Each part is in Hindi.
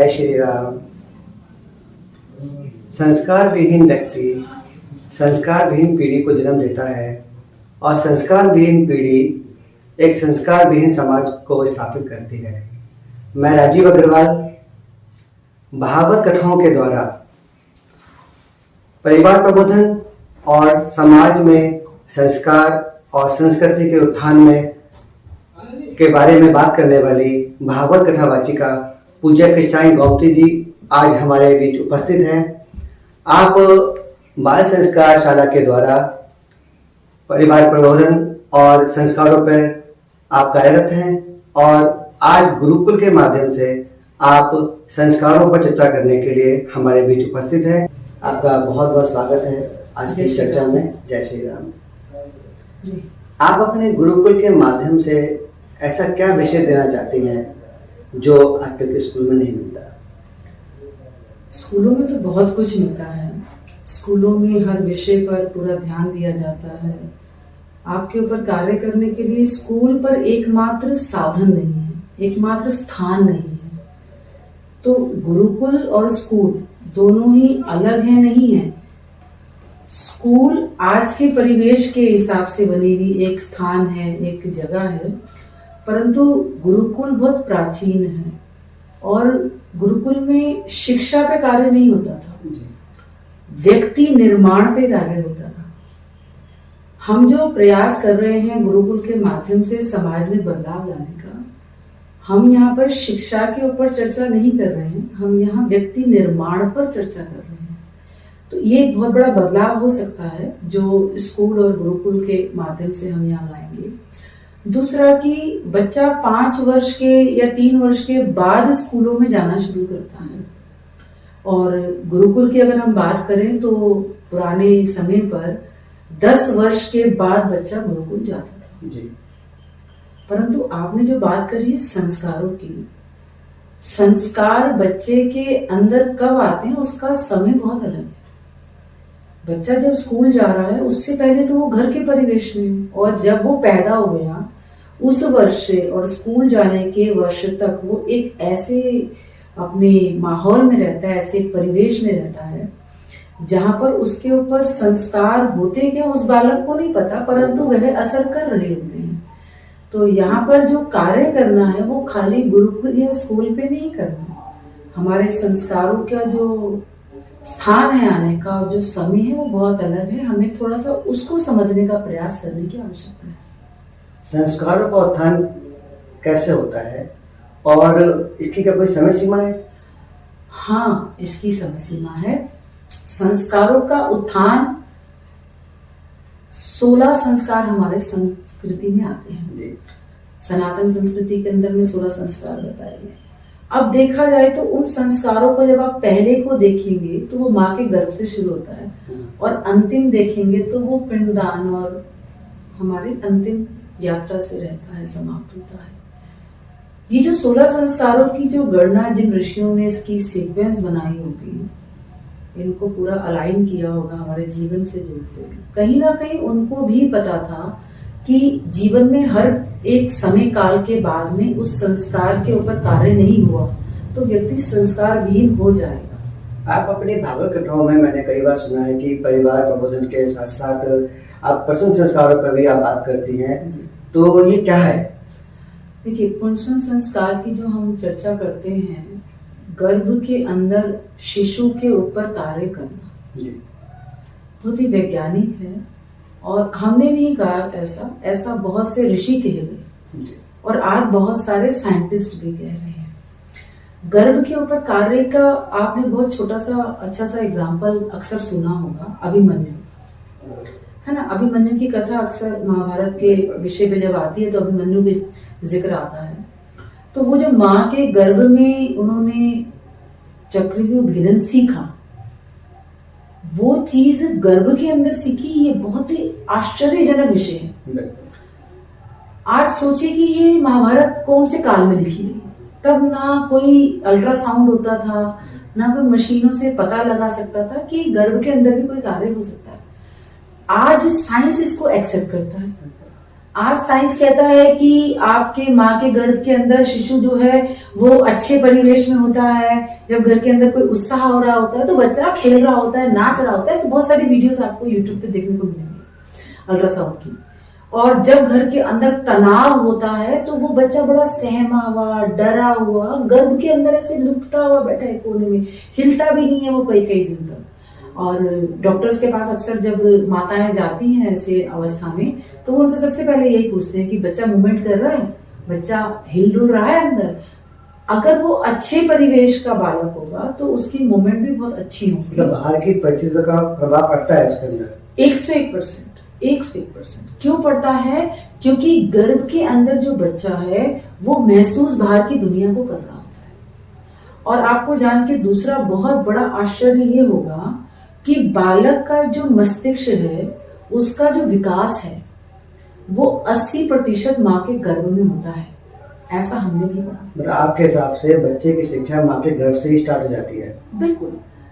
श्री राम। संस्कार विहीन व्यक्ति संस्कार विहीन पीढ़ी को जन्म देता है और संस्कार विहीन पीढ़ी एक संस्कार विहीन समाज को स्थापित करती है। मैं राजीव अग्रवाल भागवत कथाओं के द्वारा परिवार प्रबोधन और समाज में संस्कार और संस्कृति के उत्थान में के बारे में बात करने वाली भागवत कथा वाचिका पूज्य कृष्णाई गोमती जी आज हमारे बीच उपस्थित हैं। आप बाल संस्कार शाला के द्वारा परिवार प्रबोधन और संस्कारों पर आप कार्यरत हैं और आज गुरुकुल के माध्यम से आप संस्कारों पर चर्चा करने के लिए हमारे बीच उपस्थित हैं। आपका बहुत बहुत स्वागत है आज की चर्चा में। जय श्री राम। आप अपने गुरुकुल के माध्यम से ऐसा क्या विषय देना चाहती हैं जो आजकल के स्कूल में नहीं मिलता? स्कूलों में तो बहुत कुछ मिलता है। स्कूलों में हर विषय पर पूरा ध्यान दिया जाता है। आपके ऊपर कार्य करने के लिए स्कूल पर एकमात्र साधन नहीं है, एकमात्र स्थान नहीं है। तो गुरुकुल और स्कूल दोनों ही अलग है, नहीं है। स्कूल आज के परिवेश के हिसाब से बनी हुई एक स्थान है, एक जगह है, परंतु गुरुकुल बहुत प्राचीन है और गुरुकुल में शिक्षा पे कार्य नहीं होता था, व्यक्ति निर्माण पे कार्य होता था। हम जो प्रयास कर रहे हैं गुरुकुल के माध्यम से समाज में बदलाव लाने का, हम यहाँ पर शिक्षा के ऊपर चर्चा नहीं कर रहे हैं, हम यहाँ व्यक्ति निर्माण पर चर्चा कर रहे हैं। तो ये एक बहुत बड़ा बदलाव हो सकता है जो स्कूल और गुरुकुल के माध्यम से हम यहाँ लाएंगे। दूसरा कि बच्चा 5 वर्ष के या 3 वर्ष के बाद स्कूलों में जाना शुरू करता है और गुरुकुल की अगर हम बात करें तो पुराने समय पर 10 वर्ष के बाद बच्चा गुरुकुल जाता था जी। परंतु आपने जो बात करी है संस्कारों की, संस्कार बच्चे के अंदर कब आते हैं उसका समय बहुत अलग है। बच्चा जब स्कूल जा रहा है उससे पहले तो वो घर के परिवेश में, और जब वो पैदा हो गया उस वर्ष से और स्कूल जाने के वर्ष तक वो एक ऐसे अपने माहौल में रहता है, ऐसे एक परिवेश में रहता है जहां पर उसके ऊपर संस्कार होते क्या उस बालक को नहीं पता, परंतु वह असर कर रहे होते हैं। तो यहाँ पर जो कार्य करना है वो खाली गुरुकुल या स्कूल पे नहीं करना। हमारे संस्कारों का जो स्थान है आने का, जो समय है वो बहुत अलग है। हमें थोड़ा सा उसको समझने का प्रयास करने की आवश्यकता है। संस्कारों का उत्थान कैसे होता है और इसकी क्या कोई समय सीमा है? हाँ, इसकी समय सीमा है। संस्कारों का उत्थान 16 संस्कार हमारे संस्कृति में आते हैं जी। सनातन संस्कृति के अंदर में 16 संस्कार बताए गए। अब देखा जाए तो उन संस्कारों को जब आप पहले को देखेंगे तो वो माँ के गर्भ से शुरू होता है और अंतिम देखेंगे तो वो पिंडदान और हमारे अंतिम यात्रा से रहता है, समाप्त होता है। ये जो 16 संस्कारों की जो गणना जिन ऋषियों ने इसकी सीक्वेंस बनाई होगी, इनको पूरा अलाइन किया होगा हमारे जीवन से जोड़ते हुए, कहीं ना कहीं उनको भी पता था कि जीवन में हर एक समय काल के बाद में उस संस्कार के ऊपर कार्य नहीं हुआ तो व्यक्ति संस्कार विहीन हो जाएगा। आप अपनी भागवत कथाओं में मैंने कई बार सुना है कि परिवार प्रबोधन के साथ साथ आप पुंसवन संस्कारों पर भी आप बात करती हैं, तो ये क्या है? देखिए, पुंसवन संस्कार की जो हम चर्चा करते हैं, गर्भ के अंदर शिशु के ऊपर कार्य करना जी। बहुत ही वैज्ञानिक है और हमने नहीं कहा ऐसा बहुत से ऋषि कहे गए और आज बहुत सारे साइंटिस्ट भी कह रहे हैं। गर्भ के ऊपर कार्य का आपने बहुत छोटा सा अच्छा सा एग्जाम्पल अक्सर सुना होगा, अभिमन्यु, है ना। अभिमन्यु की कथा अक्सर महाभारत के विषय पे जब आती है तो अभिमन्यु का जिक्र आता है। तो वो जब माँ के गर्भ में उन्होंने चक्रव्यूह भेदन सीखा, वो चीज गर्भ के अंदर सीखी, ये बहुत ही आश्चर्यजनक विषय है। आज सोचिए कि ये महाभारत कौन से काल में लिखी गई, तब ना कोई अल्ट्रासाउंड होता था, ना कोई मशीनों से पता लगा सकता था कि गर्भ के अंदर भी कोई कार्य हो सकता है। आज साइंस इसको एक्सेप्ट करता है। आज साइंस कहता है कि आपके माँ के गर्भ के अंदर शिशु जो है वो अच्छे परिवेश में होता है। जब घर के अंदर कोई उत्साह हो रहा होता है तो बच्चा खेल रहा होता है, नाच रहा होता है। ऐसे बहुत सारी वीडियोस आपको यूट्यूब पे देखने को मिलेंगी अल्ट्रासाउंड की। और जब घर के अंदर तनाव होता है तो वो बच्चा बड़ा सहमा हुआ, डरा हुआ, गर्भ के अंदर ऐसे लुपटा हुआ बैठा है कोने में, हिलता भी नहीं है वो कई कई दिन तक। और डॉक्टर्स के पास अक्सर जब माताएं जाती हैं ऐसे अवस्था में तो वो उनसे सबसे पहले यही पूछते हैं कि बच्चा मूवमेंट कर रहा है, बच्चा हिल डुल रहा है अंदर। अगर वो अच्छे परिवेश का बालक होगा तो उसकी मूवमेंट भी बहुत अच्छी होगी। मतलब बाहर की परिस्थितियों का प्रभाव पड़ता है उसके अंदर 101%। क्यों पड़ता है? क्योंकि गर्भ के अंदर जो बच्चा है वो महसूस बाहर की दुनिया को कर रहा होता है। और आपको जान के दूसरा बहुत बड़ा आश्चर्य ये होगा कि बालक का जो मस्तिष्क है उसका जो विकास है वो 80% माँ के गर्भ में होता है, ऐसा हमने भी पढ़ा। मतलब आपके हिसाब से बच्चे की शिक्षा माँ के गर्भ से ही स्टार्ट हो जाती है? बिल्कुल।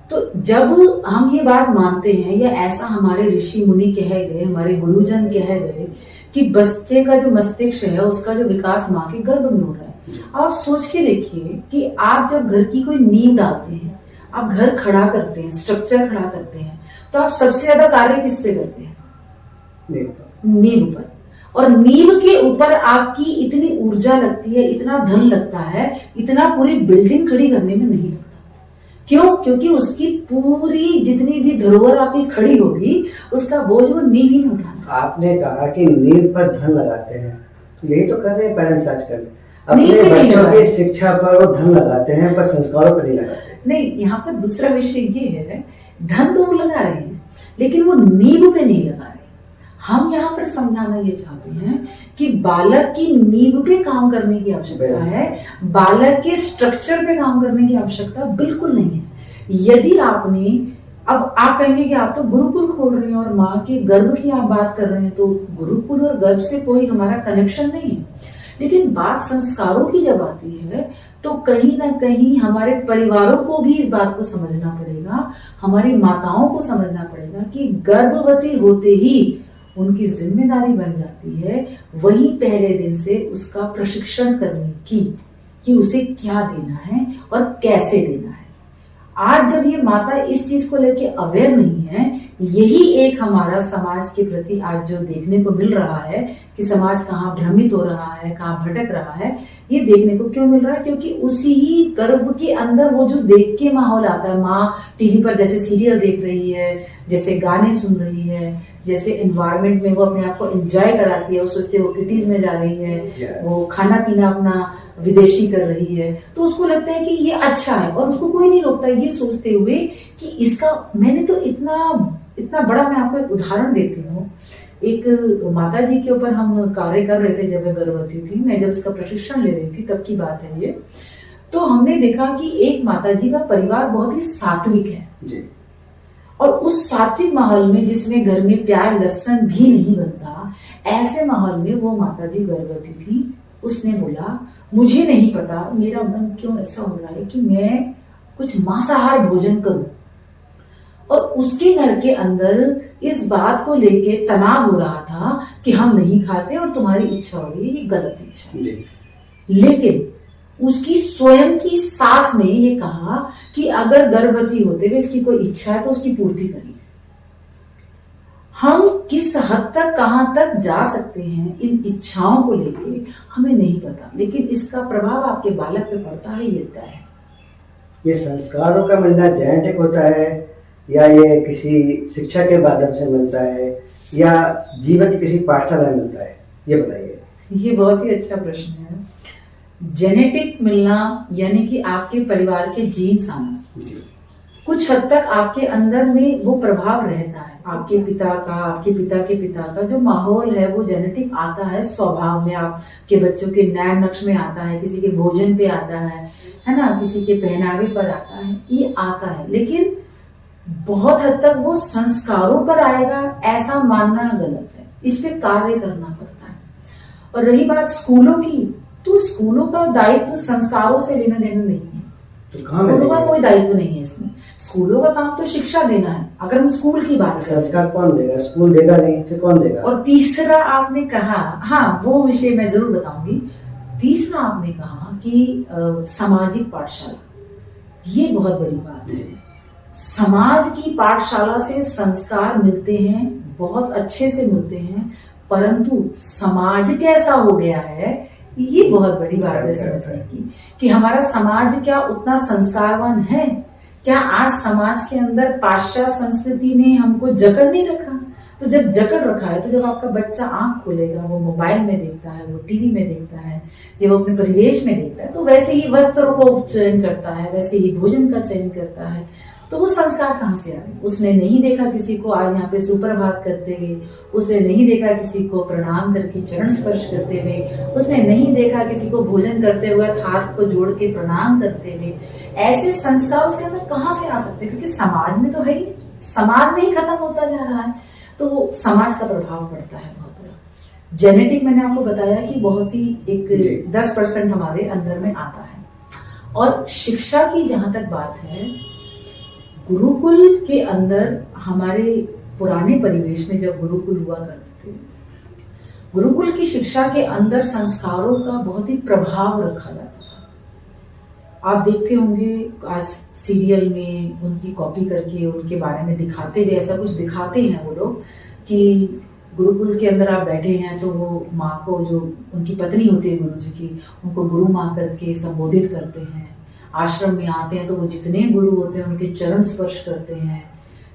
तो जब हम ये बात मानते हैं या ऐसा हमारे ऋषि मुनि कह गए, हमारे गुरुजन कह गए कि बच्चे का जो मस्तिष्क है उसका जो विकास माँ के गर्भ में हो रहा है। आप सोच के देखिए कि आप जब घर की कोई नींव डालते हैं, आप घर खड़ा करते हैं, स्ट्रक्चर खड़ा करते हैं, तो आप सबसे ज्यादा कार्य किस पे करते हैं? नींव पर। और नींव के ऊपर आपकी इतनी ऊर्जा लगती है, इतना धन लगता है, इतना पूरी बिल्डिंग खड़ी करने में नहीं लगता। क्यों? क्योंकि उसकी पूरी जितनी भी धरोहर आपकी खड़ी होगी उसका बोझ वो नींव ही नहीं उठाना। आपने कहा कि नींव पर धन लगाते हैं, तो यही तो कर रहे हैं पेरेंट्स आजकल, अपने बच्चों की शिक्षा पर वो धन लगाते हैं पर संस्कारों पर नहीं लगाते। नहीं, यहाँ पर दूसरा विषय ये है, धन तो वो लगा रहे हैं लेकिन वो नींव पे नहीं लगा रहे। हम यहाँ पर समझाना ये चाहते हैं कि बालक की नींव पे काम करने की आवश्यकता है, बालक के स्ट्रक्चर पे काम करने की आवश्यकता बिल्कुल नहीं है। यदि आपने, अब आप कहेंगे कि आप तो गुरुकुल खोल रहे हैं और माँ के गर्भ की आप बात कर रहे हैं, तो गुरुकुल और गर्भ से कोई हमारा कनेक्शन नहीं है। लेकिन बात संस्कारों की जब आती है तो कहीं ना कहीं हमारे परिवारों को भी इस बात को समझना पड़ेगा, हमारी माताओं को समझना पड़ेगा कि गर्भवती होते ही उनकी जिम्मेदारी बन जाती है वही पहले दिन से उसका प्रशिक्षण करने की, कि उसे क्या देना है और कैसे देना है। आज जब ये माता इस चीज को लेके अवेयर नहीं है, यही एक हमारा समाज के प्रति आज जो देखने को मिल रहा है कि समाज कहाँ भ्रमित हो रहा है, कहाँ भटक रहा है, ये देखने को क्यों मिल रहा है? क्योंकि उसी ही गर्भ के अंदर वो जो देख के माहौल आता है, माँ टीवी पर जैसे सीरियल देख रही है, जैसे गाने सुन रही है, जैसे एनवायरनमेंट में वो अपने आप को एंजॉय कराती है, वो सोचते वो किटीज में जा रही है, वो खाना पीना अपना विदेशी कर रही है, तो उसको लगता है कि ये अच्छा है और उसको कोई नहीं रोकता, ये सोचते हुए कि इसका, मैंने तो इतना बड़ा, मैं आपको एक उदाहरण देती हूँ। एक माता जी के ऊपर हम कार्य कर रहे थे जब मैं गर्भवती थी, मैं जब इसका प्रशिक्षण ले रही थी तब की बात है ये। तो हमने देखा कि एक माता जी का परिवार बहुत ही सात्विक है जी। और उस सात्विक माहौल में, जिसमें घर में प्याज लहसुन भी नहीं बनता, ऐसे माहौल में वो माता जी गर्भवती थी। उसने बोला, मुझे नहीं पता मेरा मन क्यों ऐसा हो रहा है कि मैं कुछ मांसाहार भोजन करूं। और उसके घर के अंदर इस बात को लेके तनाव हो रहा था कि हम नहीं खाते और तुम्हारी इच्छा हो रही है, ये गलत इच्छा है। लेकिन उसकी स्वयं की सास ने ये कहा कि अगर गर्भवती होते हुए इसकी कोई इच्छा है तो उसकी पूर्ति करिए। हम किस हद तक, कहां तक जा सकते हैं इन इच्छाओं को लेके हमें नहीं पता, लेकिन इसका प्रभाव आपके बालक पे पड़ता है, ये तय है। ये संस्कारों का मिलना जेनेटिक होता है या ये किसी शिक्षा के माध्यम से मिलता है या जीवन की किसी पाठशाला में मिलता है, ये बताइए। ये बहुत ही अच्छा प्रश्न है। जेनेटिक मिलना यानी कि आपके परिवार के जीन्स आना, कुछ हद तक आपके अंदर में वो प्रभाव रहता है। आपके पिता का, आपके पिता के पिता का जो माहौल है वो जेनेटिक आता है, स्वभाव में, आपके बच्चों के नैन नक्श में आता है, किसी के भोजन पे आता है ना, किसी के पहनावे पर आता है, ये आता है। लेकिन बहुत हद तक वो संस्कारों पर आएगा ऐसा मानना गलत है, इस पे कार्य करना पड़ता है। और रही बात स्कूलों की, तो स्कूलों का दायित्व संस्कारों से लेना देना नहीं है, स्कूलों का कोई दायित्व नहीं है इसमें। स्कूलों का काम तो शिक्षा देना है। अगर हम स्कूल की बात करें, संस्कार कौन देगा? स्कूल देगा नहीं, फिर कौन देगा? और तीसरा आपने कहा, हाँ वो विषय मैं जरूर बताऊंगी। तीसरा आपने कहा कि सामाजिक पाठशाला, ये बहुत बड़ी बात है। समाज की पाठशाला से संस्कार मिलते हैं, बहुत अच्छे से मिलते हैं, परंतु समाज कैसा हो गया है, ये बहुत बड़ी बात है समझने की कि हमारा समाज क्या उतना संस्कारवान है? क्या आज समाज के अंदर पाश्चात्य संस्कृति ने हमको जकड़ नहीं रखा? तो जब जकड़ रखा है, तो जब आपका बच्चा आंख खोलेगा, वो मोबाइल में देखता है, वो टीवी में देखता है, ये वो अपने परिवेश में देखता है, तो वैसे ही वस्त्रों को चयन करता है, वैसे ही भोजन का चयन करता है। तो वो संस्कार कहाँ से आ गए? उसने नहीं देखा किसी को आज यहाँ पे सुप्रभात करते हुए, उसने नहीं देखा किसी को प्रणाम करके चरण स्पर्श करते हुए, उसने नहीं देखा किसी को भोजन करते हुए हाथ को जोड़ के प्रणाम करते हुए। ऐसे संस्कार उसके अंदर कहाँ से आ सकते हैं? क्योंकि समाज में तो है ही, समाज में ही खत्म होता जा रहा है। तो समाज का प्रभाव पड़ता है बहुत बड़ा। जेनेटिक मैंने आपको बताया कि बहुत ही एक 10% हमारे अंदर में आता है। और शिक्षा की जहां तक बात है, गुरुकुल के अंदर हमारे पुराने परिवेश में जब गुरुकुल हुआ करते थे, गुरुकुल की शिक्षा के अंदर संस्कारों का बहुत ही प्रभाव रखा जाता था। आप देखते होंगे आज सीरियल में उनकी कॉपी करके उनके बारे में दिखाते हुए ऐसा कुछ दिखाते हैं वो लोग कि गुरुकुल के अंदर आप बैठे हैं तो वो माँ को, जो उनकी पत्नी होती है गुरु जी की, उनको गुरु माँ करके संबोधित करते हैं। आश्रम में आते हैं तो वो जितने गुरु होते हैं उनके चरण स्पर्श करते हैं,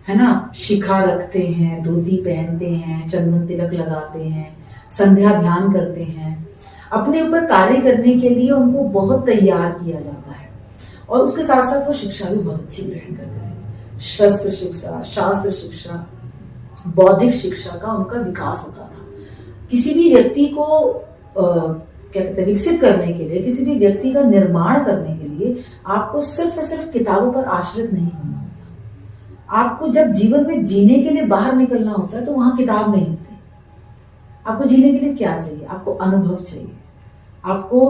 है ना, शिखा रखते हैं, धोती पहनते हैं, चंदन तिलक लगाते हैं, संध्या ध्यान करते हैं। अपने ऊपर कार्य करने के लिए उनको बहुत तैयार किया जाता है। और उसके साथ साथ वो शिक्षा भी बहुत अच्छी ग्रहण करते थे। शस्त्र शिक्षा, शास्त्र शिक्षा, बौद्धिक शिक्षा का उनका विकास होता था। किसी भी व्यक्ति को क्या कहते हैं, विकसित करने के लिए, किसी भी व्यक्ति का निर्माण करने के लिए आपको सिर्फ और सिर्फ किताबों पर आश्रित नहीं होना होता। आपको जब जीवन में जीने के लिए बाहर निकलना होता है तो वहां किताब नहीं होती। आपको जीने के लिए क्या चाहिए? आपको अनुभव चाहिए, आपको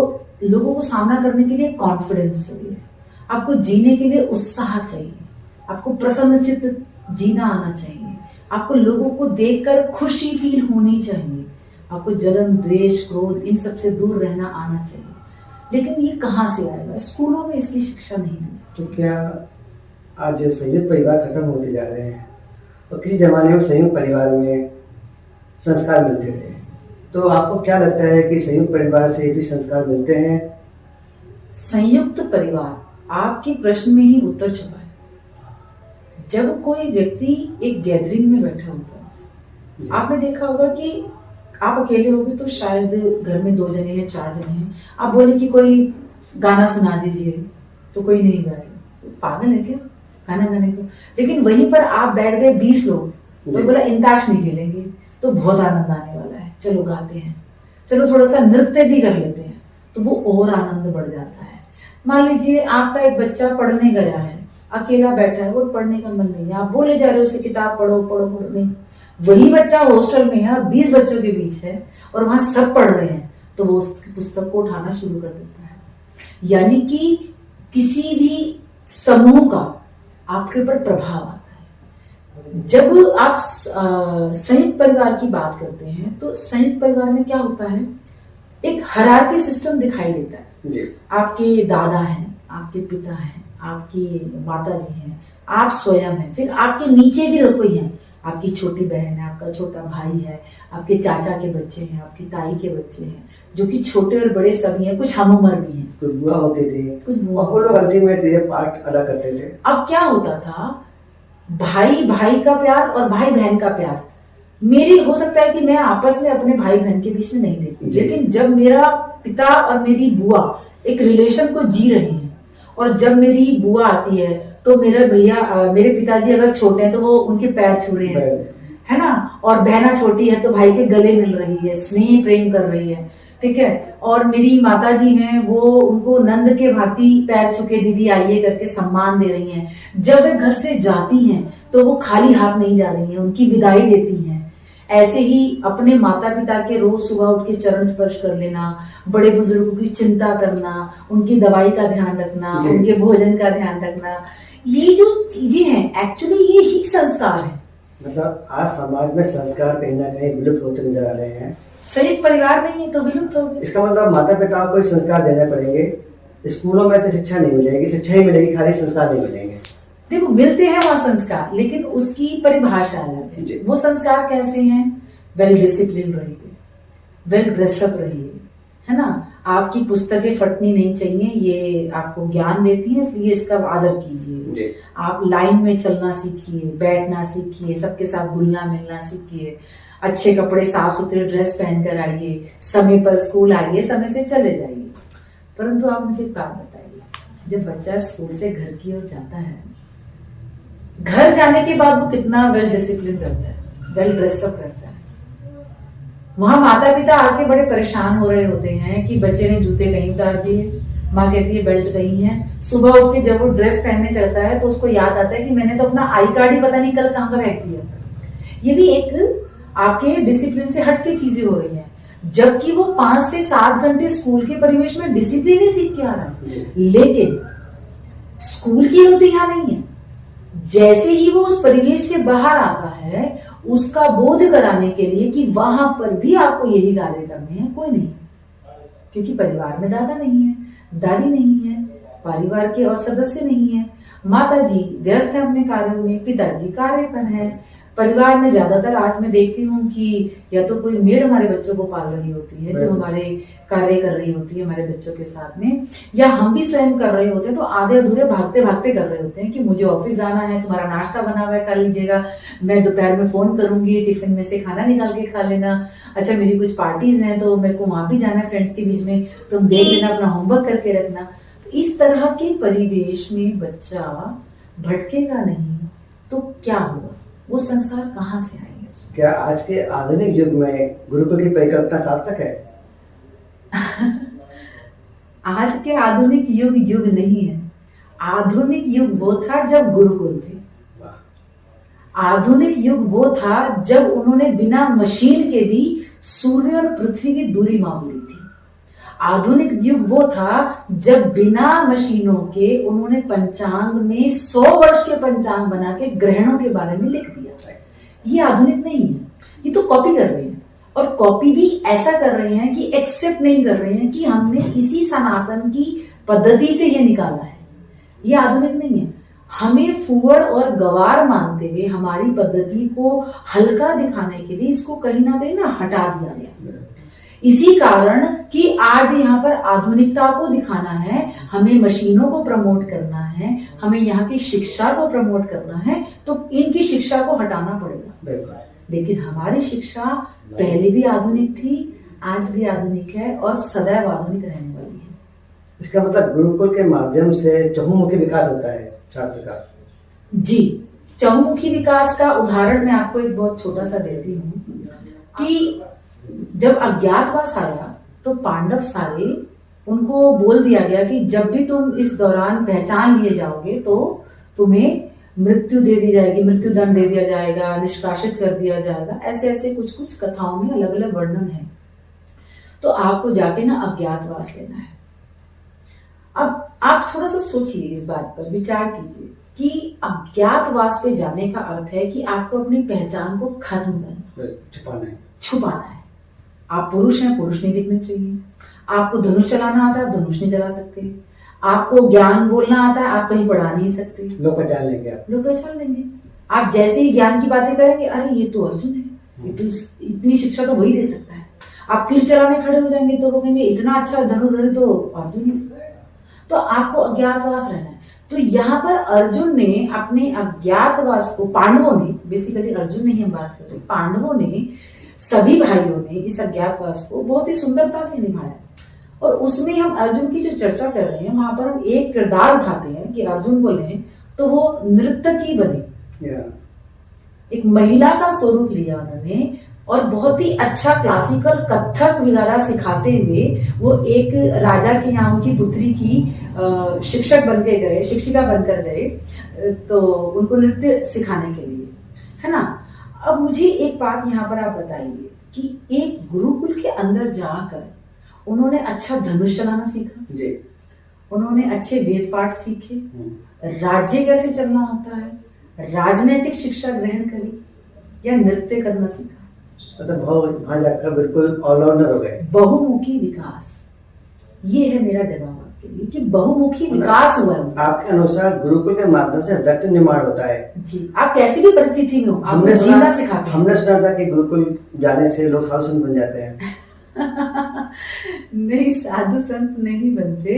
लोगों को सामना करने के लिए कॉन्फिडेंस चाहिए, आपको जीने के लिए उत्साह चाहिए, आपको प्रसन्न चित्त जीना आना चाहिए, आपको लोगों को देखकर खुशी फील होनी चाहिए, आपको जलन, द्वेष, क्रोध, इन सब से दूर रहना आना चाहिए। लेकिन ये कहाँ से आएगा? स्कूलों में इसकी शिक्षा नहीं मिलती। तो क्या आज संयुक्त परिवार खत्म होते जा रहे हैं? और किसी जमाने में संयुक्त परिवार में संस्कार मिलते थे, तो आपको क्या लगता है कि संयुक्त परिवार से भी संस्कार मिलते हैं? संयुक्त परिवार, आपके प्रश्न में ही उत्तर छुपा है। जब कोई व्यक्ति एक गैदरिंग में बैठा होता है, आपने देखा होगा कि आप अकेले होगे तो शायद घर में 2 जने हैं, 4 जने हैं, आप बोले कि कोई गाना सुना दीजिए तो कोई नहीं गाएगा, पागल है क्या गाना गाने को? लेकिन वहीं पर आप बैठ गए 20 लोग, तो बोला इंताक्षरी खेलेंगे तो बहुत आनंद आने वाला है, चलो गाते हैं, चलो थोड़ा सा नृत्य भी कर लेते हैं, तो वो और आनंद बढ़ जाता है। मान लीजिए आपका एक बच्चा पढ़ने गया है, अकेला बैठा है, वो पढ़ने का मन नहीं है, आप बोले जा रहे हो उसे किताब पढ़ो पढ़ो पढ़ो, नहीं। वही बच्चा हॉस्टल में है और 20 बच्चों के बीच है और वहां सब पढ़ रहे हैं, तो वो उस पुस्तक को उठाना शुरू कर देता है। यानी कि किसी भी समूह का आपके ऊपर प्रभाव आता है। जब आप संयुक्त परिवार की बात करते हैं तो संयुक्त परिवार में क्या होता है, एक हायरार्की सिस्टम दिखाई देता है। आपके दादा हैं, आपके पिता हैं, आपकी माता जी हैं, आप स्वयं हैं, फिर आपके नीचे भी कोई है, आपकी छोटी बहन है, आपका छोटा भाई है, आपके चाचा के बच्चे हैं, आपकी ताई के बच्चे हैं, जो कि छोटे और बड़े सभी हैं, कुछ हम उम्र भी हैं, कुछ बुआ होते थे, कुछ बुआ, वो लोग अल्टीमेट ये पार्ट अदा करते थे। अब क्या होता था, भाई भाई का प्यार और भाई बहन का प्यार, मेरी हो सकता है कि मैं आपस में अपने भाई बहन के बीच में नहीं देखूं, लेकिन जब मेरा पिता और मेरी बुआ एक रिलेशन को जी रहे हैं, और जब मेरी बुआ आती है तो मेरे भैया, मेरे पिताजी अगर छोटे हैं तो वो उनके पैर छू रहे हैं, है ना, और बहना छोटी है तो भाई के गले मिल रही है, स्नेह प्रेम कर रही है, ठीक है, और मेरी माता जी हैं वो उनको नंद के भांति पैर छुके दीदी आइए करके सम्मान दे रही हैं। जब वे घर से जाती हैं तो वो खाली हाथ नहीं जा रही हैं, उनकी विदाई देती हैं। ऐसे ही अपने माता पिता के रोज सुबह उठ के चरण स्पर्श कर लेना, बड़े बुजुर्गों की चिंता करना, उनकी दवाई का ध्यान रखना, उनके भोजन का ध्यान रखना, ये जो चीजें हैं एक्चुअली ये ही संस्कार है। मतलब आज समाज में संस्कार कहीं ना कहीं विलुप्त होते नजर आ रहे हैं। संयुक्त परिवार नहीं है तो विलुप्त हो गए। इसका मतलब माता पिता को संस्कार देने पड़ेंगे। स्कूलों में तो शिक्षा नहीं मिलेगी, शिक्षा ही मिलेगी, खाली संस्कार नहीं मिलेंगे। देखो मिलते हैं वहां संस्कार, लेकिन उसकी परिभाषा अलग है। वो संस्कार कैसे हैं? वेल डिसिप्लिन रहिए, वेल ड्रेसअप रहिए, है ना। आपकी पुस्तकें फटनी नहीं चाहिए, ये आपको ज्ञान देती है, इसलिए इसका आदर कीजिए। आप लाइन में चलना सीखिए, बैठना सीखिए, सबके साथ घुलना मिलना सीखिए, अच्छे कपड़े साफ सुथरे ड्रेस पहनकर आइए, समय पर स्कूल आइए, समय से चले जाइए। परंतु आप मुझे एक बात बताइए, जब बच्चा स्कूल से घर की ओर जाता है, घर जाने के बाद वो कितना वेल डिसिप्लिन रहता है, वेल ड्रेसअप रहता है। वहां माता पिता आके बड़े परेशान हो रहे होते हैं कि बच्चे ने जूते कहीं उतार दिए, माँ कहती है बेल्ट कहीं है। सुबह उठ के जब वो ड्रेस पहनने चलता है तो उसको याद आता है कि मैंने तो अपना आई कार्ड ही पता नहीं कल कहाँ पर फेंक दिया। ये भी एक आपके डिसिप्लिन से हटके चीजें हो रही हैं, जबकि वो 5 से 7 घंटे स्कूल के परिवेश में डिसिप्लिन ही सीख के आ रहा है। लेकिन स्कूल की गलती यहाँ नहीं है। जैसे ही वो उस परिवेश से बाहर आता है, उसका बोध कराने के लिए कि वहां पर भी आपको यही कार्य करने हैं, कोई नहीं, क्योंकि परिवार में दादा नहीं है, दादी नहीं है, परिवार के और सदस्य नहीं है, माता जी व्यस्त है अपने कार्यों में, पिताजी कार्य पर है। परिवार में ज्यादातर आज मैं देखती हूँ कि या तो कोई मेड हमारे बच्चों को पाल रही होती है, जो हमारे कार्य कर रही होती है हमारे बच्चों के साथ में, या हम भी स्वयं कर रहे होते हैं। तो आधे अधूरे भागते भागते कर रहे होते हैं कि मुझे ऑफिस जाना है, तुम्हारा नाश्ता बना हुआ है कर लीजिएगा, मैं दोपहर में फोन करूंगी, टिफिन में से खाना निकाल के खा लेना, अच्छा मेरी कुछ पार्टीज हैं तो मेरे को वहां भी जाना है फ्रेंड्स के बीच में, तुम देख लेना, अपना होमवर्क करके रखना। तो इस तरह के परिवेश में बच्चा भटकेगा नहीं तो क्या होगा? वो संस्कार कहाँ से आएंगे? क्या आज के आधुनिक युग में गुरुकुल की परिकल्पना सार्थक है? आज के आधुनिक युग नहीं है। आधुनिक युग वो था जब गुरुकुल थे। आधुनिक युग वो था जब उन्होंने बिना मशीन के भी सूर्य और पृथ्वी की दूरी माप ली थी। आधुनिक युग वो था जब बिना मशीनों के उन्होंने पंचांग में 100 वर्ष के पंचांग बना के ग्रहणों के बारे में लिख दिया। ये आधुनिक नहीं है, ये तो कॉपी कर रहे हैं, और कॉपी भी ऐसा कर रहे हैं कि एक्सेप्ट नहीं कर रहे हैं कि हमने इसी सनातन की पद्धति से ये निकाला है। ये आधुनिक नहीं है। हमें फुअड़ और गवार मानते हुए हमारी पद्धति को हल्का दिखाने के लिए इसको कहीं ना हटा दिया गया। इसी कारण कि आज यहाँ पर आधुनिकता को दिखाना है, हमें मशीनों को प्रमोट करना है, हमें यहाँ की शिक्षा को प्रमोट करना है, तो इनकी शिक्षा को हटाना पड़ेगा। लेकिन हमारी शिक्षा पहले भी आधुनिक थी, आज भी आधुनिक है और सदैव आधुनिक रहने वाली है। इसका मतलब गुरुकुल के माध्यम से चहुमुखी विकास होता है छात्र का। जी, चहुमुखी विकास का उदाहरण मैं आपको एक बहुत छोटा सा देती हूँ कि जब अज्ञातवास आया तो पांडव सारे, उनको बोल दिया गया कि जब भी तुम इस दौरान पहचान लिए जाओगे तो तुम्हें मृत्यु दे दी जाएगी, मृत्यु दंड दे दिया जाएगा, निष्कासित कर दिया जाएगा। ऐसे ऐसे कुछ कुछ कथाओं में अलग अलग वर्णन है। तो आपको जाके ना अज्ञातवास लेना है। अब आप थोड़ा सा सोचिए, इस बात पर विचार कीजिए कि अज्ञातवास पे जाने का अर्थ है कि आपको अपनी पहचान को खत्म करना, छुपाना है। आप पुरुष हैं, पुरुष नहीं दिखने चाहिए। आपको धनुष चलाना आता है, आप धनुष नहीं चला सकते। आपको ज्ञान बोलना आता है, आप कहीं पढ़ा नहीं सकते। लोग पहचान लेंगे, लोग पहचान लेंगे। आप जैसे ही ज्ञान की बातें करेंगे, अरे ये तो अर्जुन है, ये तो इतनी शिक्षा तो वही दे सकता है। आप तीर चलाने खड़े हो जाएंगे तो वो कहेंगे इतना अच्छा धनुर्धर तो अर्जुन ही। तो आपको अज्ञातवास रहना है। तो यहाँ पर अर्जुन ने अपने अज्ञातवास को, पांडवों ने, बेसिकली अर्जुन ने ही हम बात कर रहे हैं, पांडवों ने, सभी भाइयों ने इस अज्ञातवास को बहुत ही सुंदरता से निभाया। और उसमें हम अर्जुन की जो चर्चा कर रहे हैं, वहां पर हम एक किरदार उठाते हैं कि अर्जुन बोले तो वो नर्तकी बने। एक महिला का स्वरूप लिया उन्होंने और बहुत ही अच्छा क्लासिकल कथक वगैरह सिखाते हुए वो एक राजा के यहाँ उनकी पुत्री की शिक्षक बन के गए, शिक्षिका बनकर गए, तो उनको नृत्य सिखाने के लिए, है ना। अब मुझे एक बात यहाँ पर आप बताइए कि एक गुरुकुल के अंदर जाकर उन्होंने अच्छा धनुष चलाना सीखा जी। उन्होंने अच्छे वेद पाठ सीखे, राज्य कैसे चलना होता है, राजनीतिक शिक्षा ग्रहण करी या नृत्य करना सीखा। मतलब वहाँ जाकर बिल्कुल ऑलराउंडर हो गए। बहुमुखी विकास, ये है मेरा जवाब आपके लिए कि बहुमुखी विकास हुआ है। आपके अनुसार गुरुकुल के माध्यम से व्यक्ति निर्माण होता है जी, आप कैसी भी परिस्थिति में हो, आपको जीना सिखाते हैं। हमने सुना था कि गुरुकुल जाने से लोग साधु संत बन जाते हैं। नहीं, साधु संत नहीं बनते,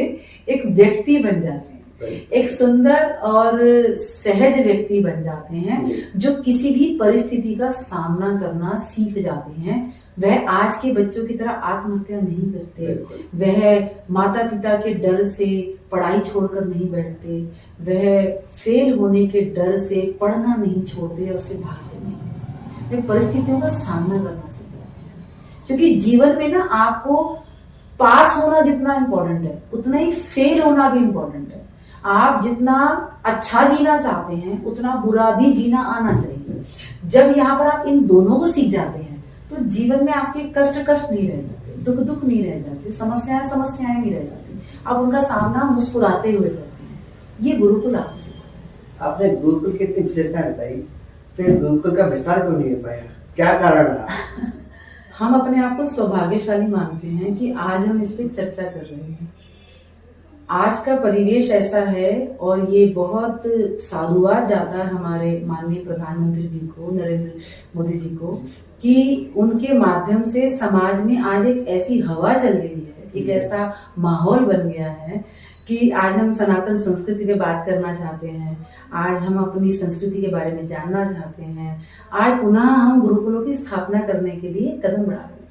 एक व्यक्ति बन जाते हैं, एक सुंदर और सहज व्यक्ति बन जाते हैं जो किसी भी परिस्थिति का सामना करना सीख जाते हैं। वह आज के बच्चों की तरह आत्महत्या नहीं करते, वह माता पिता के डर से पढ़ाई छोड़कर नहीं बैठते, वह फेल होने के डर से पढ़ना नहीं छोड़ते और उससे भागते नहीं, वे परिस्थितियों का सामना करना सीख जाते हैं। क्योंकि जीवन में ना आपको पास होना जितना इम्पोर्टेंट है उतना ही फेल होना भी इम्पोर्टेंट है। आप जितना अच्छा जीना चाहते हैं उतना बुरा भी जीना आना चाहिए। जब यहाँ पर आप इन दोनों को सीख जाते हैं तो जीवन में आपके कष्ट नहीं रह जाते, दुख नहीं रह जाते, समस्याएं नहीं रह जाती। आप उनका सामना मुस्कुराते हुए करते हैं। ये गुरुकुल आपको सिखाता है। आपने गुरुकुल की इतनी विशेषताएं बताई, फिर गुरुकुल का विस्तार क्यों नहीं हो पाया, क्या कारण रहा? हम अपने आप को सौभाग्यशाली मानते हैं कि आज हम इस पे चर्चा कर रहे हैं। आज का परिवेश ऐसा है और ये बहुत साधुवाद जाता है हमारे माननीय प्रधानमंत्री जी को, नरेंद्र मोदी जी को, कि उनके माध्यम से समाज में आज एक ऐसी हवा चल रही है, एक ऐसा माहौल बन गया है कि आज हम सनातन संस्कृति की बात करना चाहते हैं, आज हम अपनी संस्कृति के बारे में जानना चाहते हैं, आज पुनः हम गुरुकुलों की स्थापना करने के लिए कदम बढ़ा रहे हैं।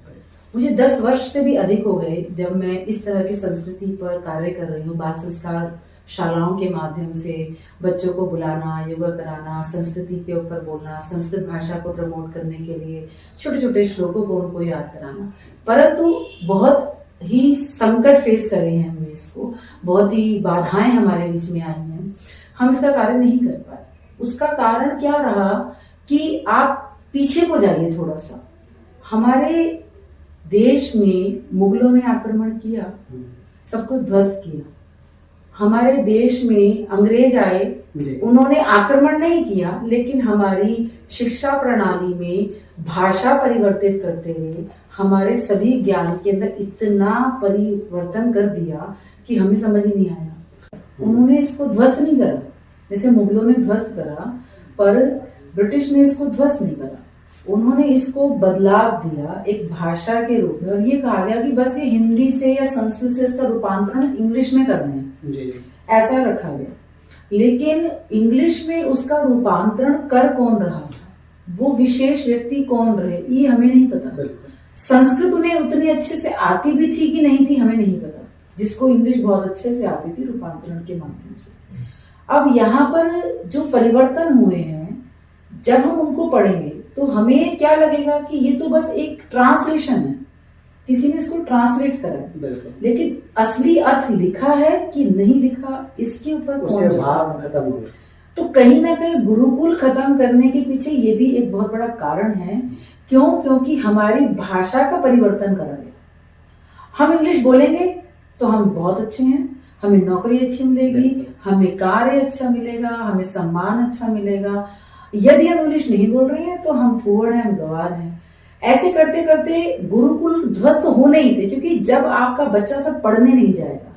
मुझे 10 वर्ष से भी अधिक हो गए जब मैं इस तरह की संस्कृति पर कार्य कर रही हूँ। बाल संस्कार शालाओं के माध्यम से बच्चों को बुलाना, योगा कराना, संस्कृति के ऊपर बोलना, संस्कृत भाषा को प्रमोट करने के लिए छोटे छोटे श्लोकों को उनको याद कराना। परंतु बहुत ही संकट फेस कर रहे हैं हमने इसको, बहुत ही बाधाएं हमारे बीच में आई हैं, हम इसका कार्य नहीं कर पाए। उसका कारण क्या रहा कि आप पीछे को जाइए थोड़ा सा। हमारे देश में मुगलों ने आक्रमण किया, सब कुछ ध्वस्त किया। हमारे देश में अंग्रेज आए, उन्होंने आक्रमण नहीं किया, लेकिन हमारी शिक्षा प्रणाली में भाषा परिवर्तित करते हुए हमारे सभी ज्ञान के अंदर इतना परिवर्तन कर दिया कि हमें समझ ही नहीं आया। उन्होंने इसको ध्वस्त नहीं करा जैसे मुगलों ने ध्वस्त करा, पर ब्रिटिश ने इसको ध्वस्त नहीं करा। उन्होंने इसको बदलाव दिया एक भाषा के रूप में, और ये कहा गया कि बस ये हिंदी से या संस्कृत से इसका रूपांतरण इंग्लिश में करना है, ऐसा रखा गया। लेकिन इंग्लिश में उसका रूपांतरण कर कौन रहा था, वो विशेष व्यक्ति कौन रहे, ये हमें नहीं पता। संस्कृत उन्हें उतनी अच्छे से आती भी थी कि नहीं थी, हमें नहीं पता। जिसको इंग्लिश बहुत अच्छे से आती थी रूपांतरण के माध्यम से। अब यहाँ पर जो परिवर्तन हुए हैं, जब हम उनको पढ़ेंगे तो हमें क्या लगेगा कि ये तो बस एक ट्रांसलेशन है, किसी ने इसको ट्रांसलेट करा है, लेकिन असली अर्थ लिखा है कि नहीं लिखा, इसके ऊपर कौन खत्म हो गया। तो कहीं ना कहीं गुरुकुल खत्म करने के पीछे ये भी एक बहुत बड़ा कारण है। क्यों? क्योंकि हमारी भाषा का परिवर्तन करा गया। हम इंग्लिश बोलेंगे तो हम बहुत अच्छे हैं, हमें नौकरी अच्छी मिलेगी, हमें कार्य अच्छा मिलेगा, हमें सम्मान अच्छा मिलेगा। यदि हम इंग्लिश नहीं बोल रहे हैं तो हम पुअर हैं, हम गंवार हैं। ऐसे करते करते गुरुकुल ध्वस्त होने ही थे, क्योंकि जब आपका बच्चा सब पढ़ने नहीं जाएगा।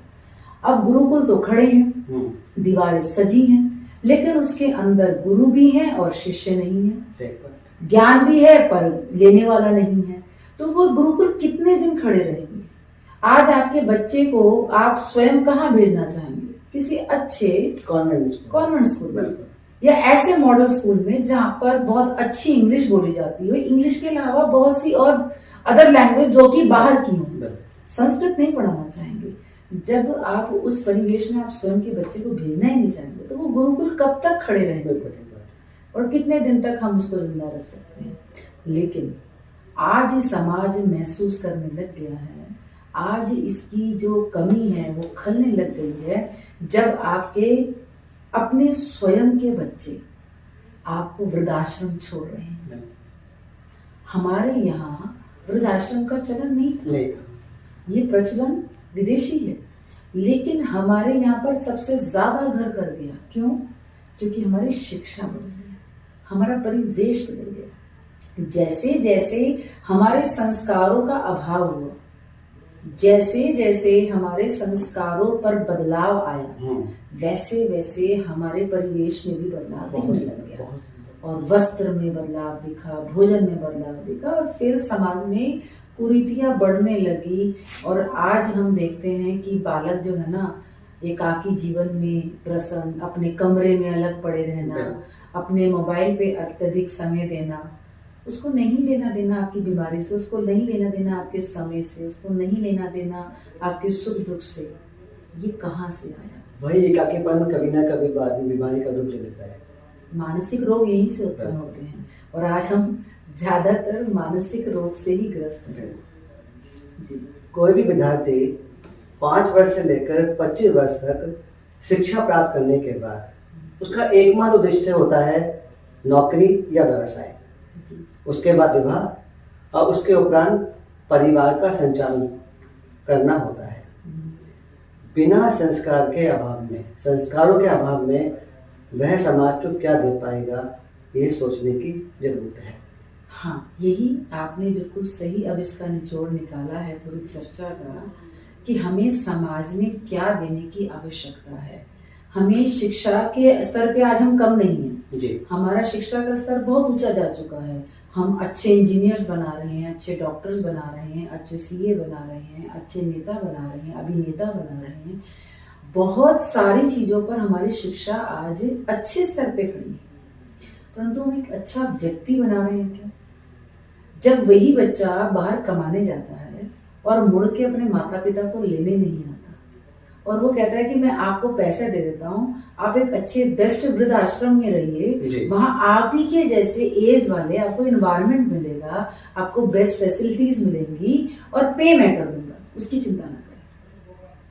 अब गुरुकुल तो खड़े हैं, दीवारें सजी हैं, लेकिन उसके अंदर गुरु भी हैं और शिष्य नहीं है, ज्ञान भी है पर लेने वाला नहीं है। तो वो गुरुकुल कितने दिन खड़े रहेंगे? आज आपके बच्चे को आप स्वयं कहाँ भेजना चाहेंगे? किसी अच्छे कॉन्वेंट स्कूल में या ऐसे मॉडल स्कूल में जहां पर बहुत अच्छी इंग्लिश बोली जाती हो, इंग्लिश के अलावा बहुत सी और अदर लैंग्वेज जो कि बाहर की हो। संस्कृत नहीं पढ़ाना चाहेंगे। जब आप उस परिवेश में आप स्वयं के बच्चे को भेजना ही नहीं चाहेंगे तो वो गुरुकुल कब तक खड़े रहेंगे और कितने दिन तक हम उसको जिंदा रख सकते हैं? लेकिन आज ही समाज महसूस करने लग गया है, आज इसकी जो कमी है वो खलने लग गई है, जब आपके अपने स्वयं के बच्चे आपको वृद्धाश्रम छोड़ रहे हैं। हमारे यहाँ वृद्धाश्रम का चलन नहीं था, ये प्रचलन विदेशी है। लेकिन हमारे यहाँ पर सबसे ज्यादा घर कर गया। क्यों? क्योंकि हमारी शिक्षा बदल गई, हमारा परिवेश बदल गया। जैसे जैसे हमारे संस्कारों का अभाव हुआ, जैसे जैसे हमारे संस्कारों पर बदलाव आया, वैसे वैसे हमारे परिवेश में भी बदलाव दिखने लग गया। और वस्त्र में बदलाव दिखा, भोजन में बदलाव दिखा, और फिर समाज में कुरीतियां बढ़ने लगी। और आज हम देखते हैं कि बालक जो है ना, एकाकी जीवन में प्रसन्न, अपने कमरे में अलग पड़े रहना, अपने मोबाइल पे अत्यधिक समय देना, उसको नहीं लेना देना आपकी बीमारी से, उसको नहीं लेना देना आपके समय से, उसको नहीं लेना देना आपके सुख दुख से। ये कहाँ से आया? वही एकाकीपन कभी ना कभी बाद में बीमारी का रूप ले लेता है। मानसिक रोग यहीं से उत्पन्न होते हैं, और आज हम ज्यादातर मानसिक रोग से ही ग्रस्त हैं। जी। कोई भी विद्यार्थी 5 वर्ष से लेकर 25 वर्ष तक शिक्षा प्राप्त करने के बाद उसका एकमात्र उद्देश्य होता है नौकरी या व्यवसाय। उसके बाद विवाह और उसके उपरांत परिवार का संचालन करना होता है। बिना संस्कार के अभाव में, संस्कारों के अभाव में वह समाज को क्या दे पाएगा, ये सोचने की जरूरत है। हाँ, यही आपने बिल्कुल सही अब इसका निचोड़ निकाला है पूरी चर्चा का, कि हमें समाज में क्या देने की आवश्यकता है। हमें शिक्षा के स्तर पे आज हम कम नहीं हैं जी। हमारा शिक्षा का स्तर बहुत ऊंचा जा चुका है। हम अच्छे इंजीनियर्स बना रहे हैं, अच्छे डॉक्टर्स बना रहे हैं, अच्छे सीए बना रहे हैं, अच्छे नेता बना रहे हैं, अभिनेता बना रहे हैं। बहुत सारी चीजों पर हमारी शिक्षा आज अच्छे स्तर पे खड़ी है, परंतु हम एक अच्छा व्यक्ति बना रहे हैं क्या? जब वही बच्चा बाहर कमाने जाता है और मुड़ के अपने माता पिता को लेने नहीं आता, और वो कहता है कि मैं आपको पैसे दे देता हूँ, आप एक अच्छे बेस्ट वृद्ध आश्रम में रहिए, वहां आप ही के जैसे एज वाले आपको इन्वायरमेंट मिलेगा, आपको बेस्ट फैसिलिटीज मिलेंगी, और पे मैं कर दूंगा, उसकी चिंता ना करें।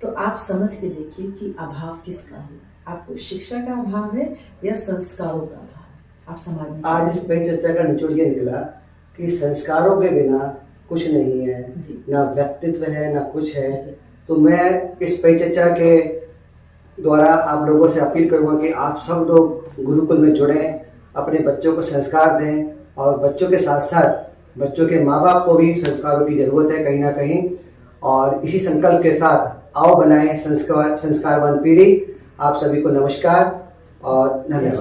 तो आप समझ के देखिए कि अभाव किसका है? आपको शिक्षा का अभाव है या संस्कारों का अभाव? आप समाज में आज इस पे चर्चा का निचोड़ ये निकला कि संस्कारों के बिना कुछ नहीं है, ना व्यक्तित्व है, ना कुछ है। तो मैं इस परिचर्चा के द्वारा आप लोगों से अपील करूंगा कि आप सब लोग गुरुकुल में जुड़ें, अपने बच्चों को संस्कार दें, और बच्चों के साथ साथ बच्चों के माँ बाप को भी संस्कारों की जरूरत है कहीं ना कहीं। और इसी संकल्प के साथ आओ बनाएं संस्कारवान पीढ़ी। आप सभी को नमस्कार और धन्यवाद।